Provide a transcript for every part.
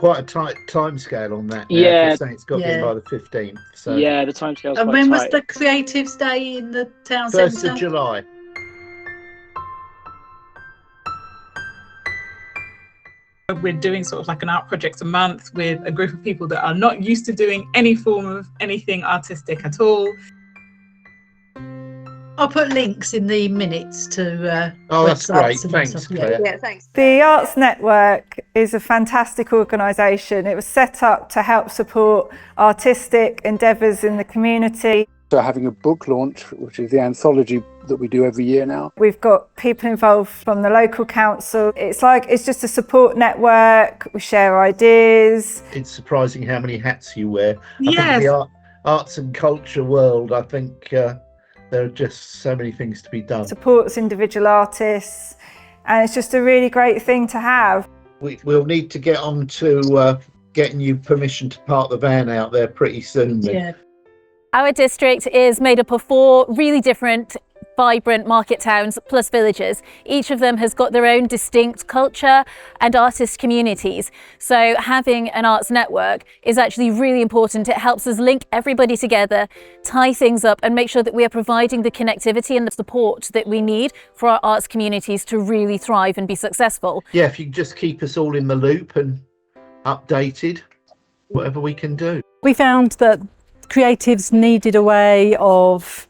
quite a tight timescale on that now. Yeah. They're saying it's got to be by the 15th. So Yeah, the timescale's And quite when was tight. the Creatives Day in the town 1st centre? of July. We're doing sort of like an art project a month with a group of people that are not used to doing any form of anything artistic at all. I'll put links in the minutes to Oh, that's great. websites and Thanks, stuff. Claire. Yeah, thanks. The Arts Network is a fantastic organisation. It was set up to help support artistic endeavours in the community. So having a book launch, which is the anthology that we do every year now. We've got people involved from the local council. It's just a support network. We share ideas. It's surprising how many hats you wear. I think Yes. the arts and culture world, I think there are just so many things to be done. Supports individual artists, and it's just a really great thing to have. We'll need to get on to getting you permission to park the van out there pretty soon. Then. Yeah. Our district is made up of 4 really different, vibrant market towns plus villages. Each of them has got their own distinct culture and artist communities. So having an arts network is actually really important. It helps us link everybody together, tie things up, and make sure that we are providing the connectivity and the support that we need for our arts communities to really thrive and be successful. Yeah, if you can just keep us all in the loop and updated, whatever we can do. We found that creatives needed a way of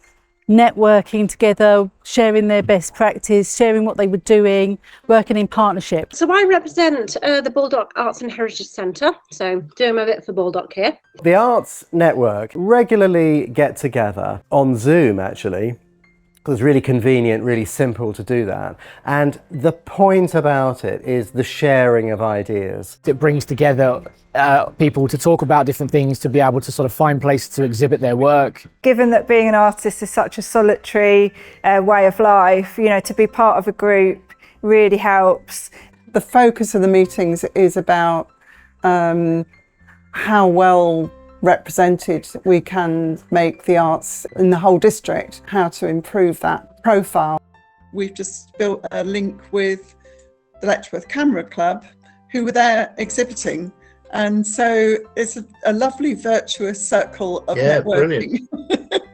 networking together, sharing their best practice, sharing what they were doing, working in partnership. So I represent the Baldock Arts and Heritage Centre, so doing my bit for Baldock here. The Arts Network regularly get together on Zoom, actually, because it's really convenient, really simple to do that. And the point about it is the sharing of ideas. It brings together people to talk about different things, to be able to sort of find places to exhibit their work. Given that being an artist is such a solitary way of life, to be part of a group really helps. The focus of the meetings is about how well represented we can make the arts in the whole district, how to improve that profile. We've just built a link with the Letchworth Camera Club, who were there exhibiting. And so it's a lovely virtuous circle of networking.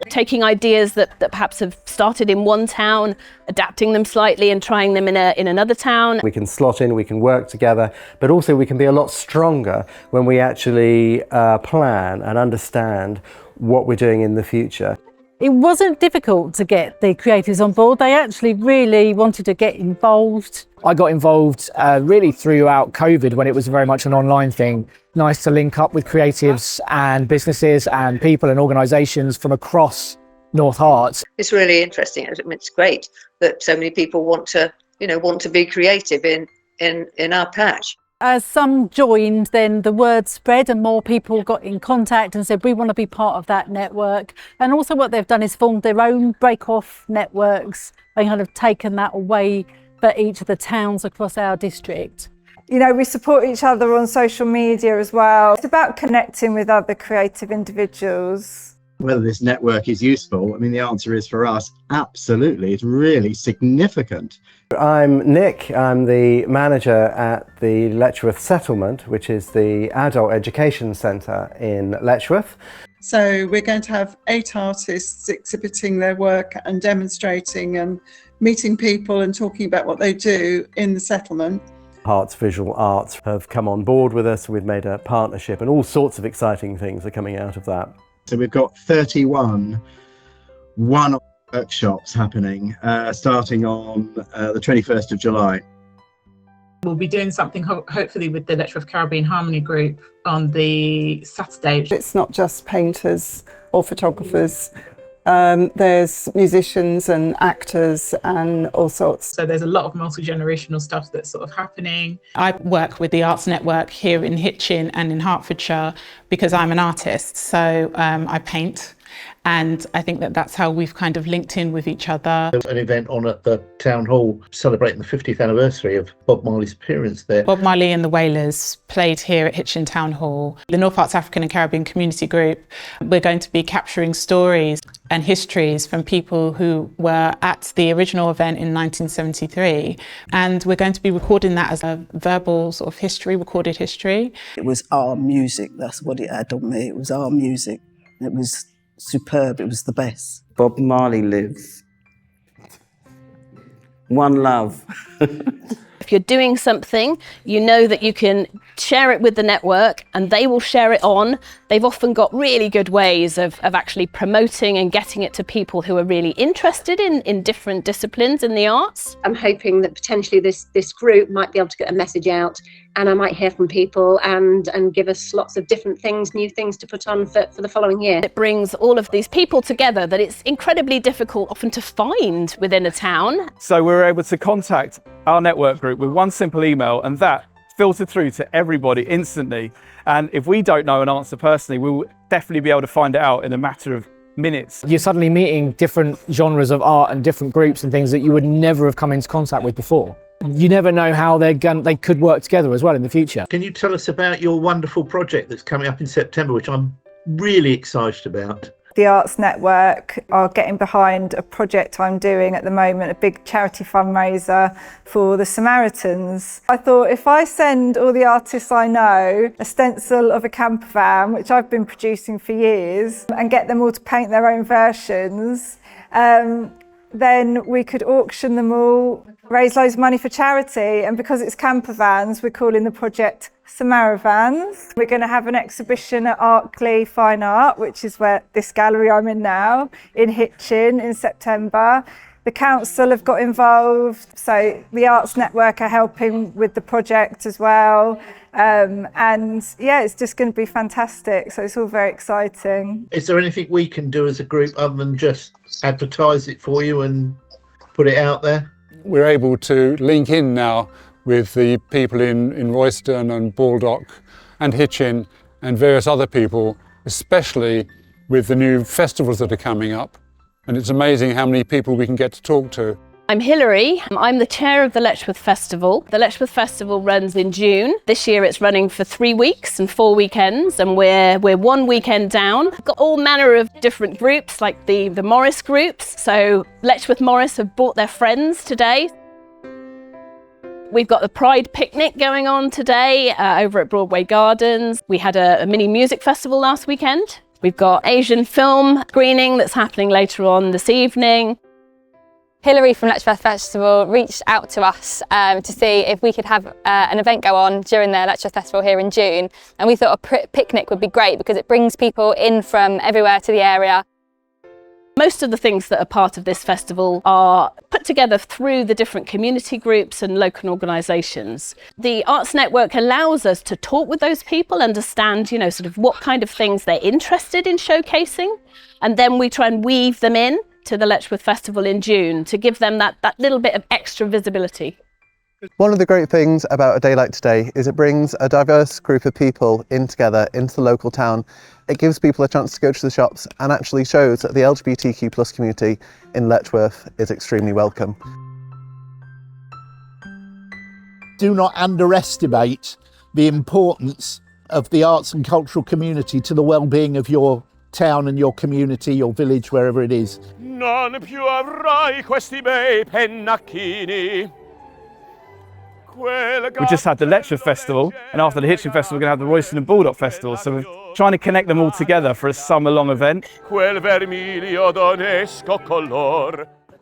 Taking ideas that perhaps have started in one town, adapting them slightly and trying them in another town. We can slot in, we can work together, but also we can be a lot stronger when we actually plan and understand what we're doing in the future. It wasn't difficult to get the creatives on board. They actually really wanted to get involved. I got involved really throughout COVID when it was very much an online thing. Nice to link up with creatives and businesses and people and organisations from across North Herts. It's really interesting. I mean, it's great that so many people want to be creative in our patch. As some joined, then the word spread and more people got in contact and said, we want to be part of that network. And also what they've done is formed their own break-off networks and kind of taken that away for each of the towns across our district. We support each other on social media as well. It's about connecting with other creative individuals. Whether this network is useful, I mean, the answer is for us, absolutely. It's really significant. I'm Nick. I'm the manager at the Letchworth Settlement, which is the adult education centre in Letchworth. So we're going to have 8 artists exhibiting their work and demonstrating and meeting people and talking about what they do in the settlement. Herts Visual Arts have come on board with us. We've made a partnership and all sorts of exciting things are coming out of that. So we've got 31 one-off workshops happening, starting on the 21st of July. We'll be doing something hopefully with the Letchworth Caribbean Harmony Group on the Saturday. It's not just painters or photographers. There's musicians and actors and all sorts. So there's a lot of multi-generational stuff that's sort of happening. I work with the Arts Network here in Hitchin and in Hertfordshire because I'm an artist. So I paint And I think that that's how we've kind of linked in with each other. An event on at the town hall celebrating the 50th anniversary of Bob Marley's appearance there. Bob Marley and the Wailers played here at Hitchin Town Hall. The North Arts African and Caribbean Community Group, we're going to be capturing stories and histories from people who were at the original event in 1973. And we're going to be recording that as a verbal sort of history, recorded history. It was our music, that's what it had on me. It was our music. It was superb, it was the best. Bob Marley lives. One love. If you're doing something, you know that you can share it with the network and they will share it on. They've often got really good ways of actually promoting and getting it to people who are really interested in different disciplines in the arts. I'm hoping that potentially this group might be able to get a message out, and I might hear from people and give us lots of different things, new things to put on for the following year. It brings all of these people together that it's incredibly difficult often to find within a town. So we were able to contact our network group with one simple email, and that filtered through to everybody instantly. And if we don't know an answer personally, we'll definitely be able to find it out in a matter of minutes. You're suddenly meeting different genres of art and different groups and things that you would never have come into contact with before. You never know how they could work together as well in the future. Can you tell us about your wonderful project that's coming up in September, which I'm really excited about? The Arts Network are getting behind a project I'm doing at the moment, a big charity fundraiser for the Samaritans. I thought if I send all the artists I know a stencil of a camper van, which I've been producing for years, and get them all to paint their own versions, then we could auction them all, raise loads of money for charity. And because it's camper vans, we're calling the project Samaravans. We're going to have an exhibition at Arkley Fine Art, which is where this gallery I'm in now, in Hitchin in September. The council have got involved, so the Arts Network are helping with the project as well. And yeah, it's just going to be fantastic. So it's all very exciting. Is there anything we can do as a group other than just advertise it for you and put it out there? We're able to link in now with the people in Royston and Baldock and Hitchin and various other people, especially with the new festivals that are coming up. And it's amazing how many people we can get to talk to. I'm Hilary. I'm the chair of the Letchworth Festival. The Letchworth Festival runs in June. This year it's running for 3 weeks and 4 weekends, and we're 1 weekend down. We've got all manner of different groups, like the Morris groups. So Letchworth Morris have brought their friends today. We've got the Pride Picnic going on today over at Broadway Gardens. We had a mini music festival last weekend. We've got Asian film screening that's happening later on this evening. Hilary from Letchworth Festival reached out to us to see if we could have an event go on during the Letchworth Festival here in June. And we thought a picnic would be great because it brings people in from everywhere to the area. Most of the things that are part of this festival are put together through the different community groups and local organisations. The Arts Network allows us to talk with those people, understand, sort of what kind of things they're interested in showcasing, and then we try and weave them in to the Letchworth Festival in June to give them that little bit of extra visibility. One of the great things about a day like today is it brings a diverse group of people in together into the local town. It gives people a chance to go to the shops and actually shows that the LGBTQ+ community in Letchworth is extremely welcome. Do not underestimate the importance of the arts and cultural community to the well-being of your town and your community, your village, wherever it is. Non più avrai questi bei pennacchini. We just had the Letchworth Festival, and after the Hitchin Festival we're going to have the Royston and Baldock Festival, so we're trying to connect them all together for a summer-long event.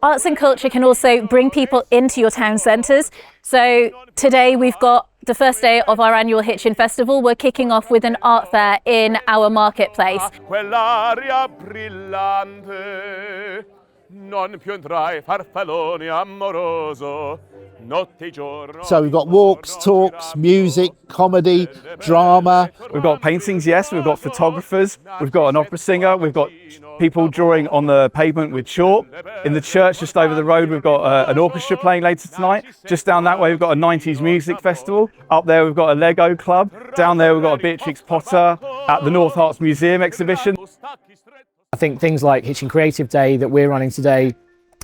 Arts and culture can also bring people into your town centres. So today we've got the first day of our annual Hitchin Festival. We're kicking off with an art fair in our marketplace. So we've got walks, talks, music, comedy, drama. We've got paintings, yes, we've got photographers, we've got an opera singer, we've got people drawing on the pavement with chalk. In the church just over the road we've got an orchestra playing later tonight. Just down that way we've got a 90s music festival. Up there we've got a Lego club. Down there we've got a Beatrix Potter at the North Arts Museum exhibition. I think things like Hitchin Creative Day that we're running today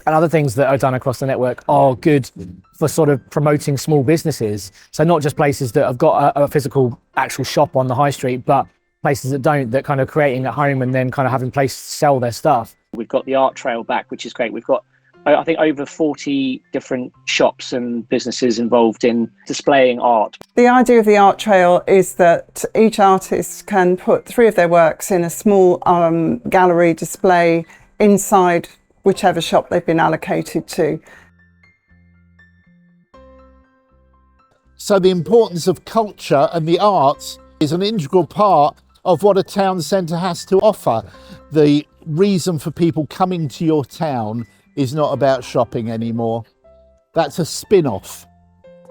and other things that are done across the network are good for sort of promoting small businesses. So not just places that have got a physical actual shop on the high street, but places that don't, that kind of creating at home and then kind of having places to sell their stuff. We've got the art trail back, which is great. We've got, I think, over 40 different shops and businesses involved in displaying art. The idea of the art trail is that each artist can put 3 of their works in a small gallery display inside whichever shop they've been allocated to. So the importance of culture and the arts is an integral part of what a town centre has to offer. The reason for people coming to your town is not about shopping anymore. That's a spin-off.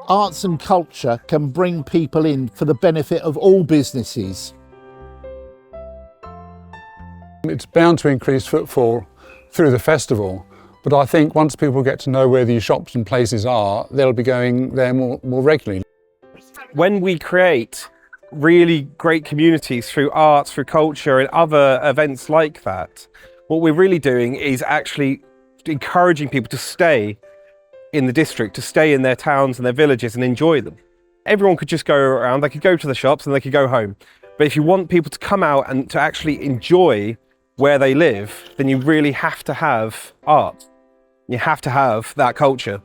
Arts and culture can bring people in for the benefit of all businesses. It's bound to increase footfall through the festival, but I think once people get to know where these shops and places are, they'll be going there more regularly. When we create really great communities through arts, through culture and other events like that, what we're really doing is actually encouraging people to stay in the district, to stay in their towns and their villages and enjoy them. Everyone could just go around, they could go to the shops and they could go home. But if you want people to come out and to actually enjoy where they live, then you really have to have art. You have to have that culture.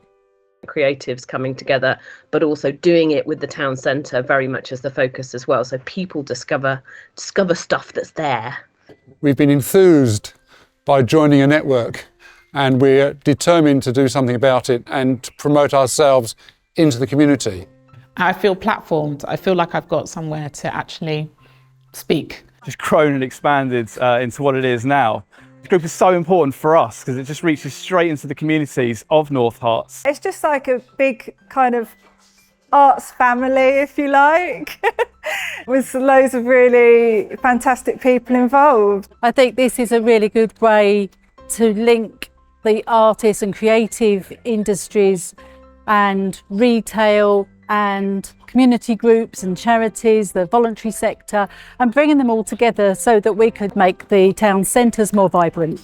Creatives coming together, but also doing it with the town centre very much as the focus as well. So people discover stuff that's there. We've been enthused by joining a network, and we're determined to do something about it and to promote ourselves into the community. I feel platformed. I feel like I've got somewhere to actually speak. Just grown and expanded into what it is now. The group is so important for us because it just reaches straight into the communities of North Herts. It's just like a big kind of arts family, if you like, with loads of really fantastic people involved. I think this is a really good way to link the artists and creative industries and retail and community groups and charities, the voluntary sector, and bringing them all together so that we could make the town centres more vibrant.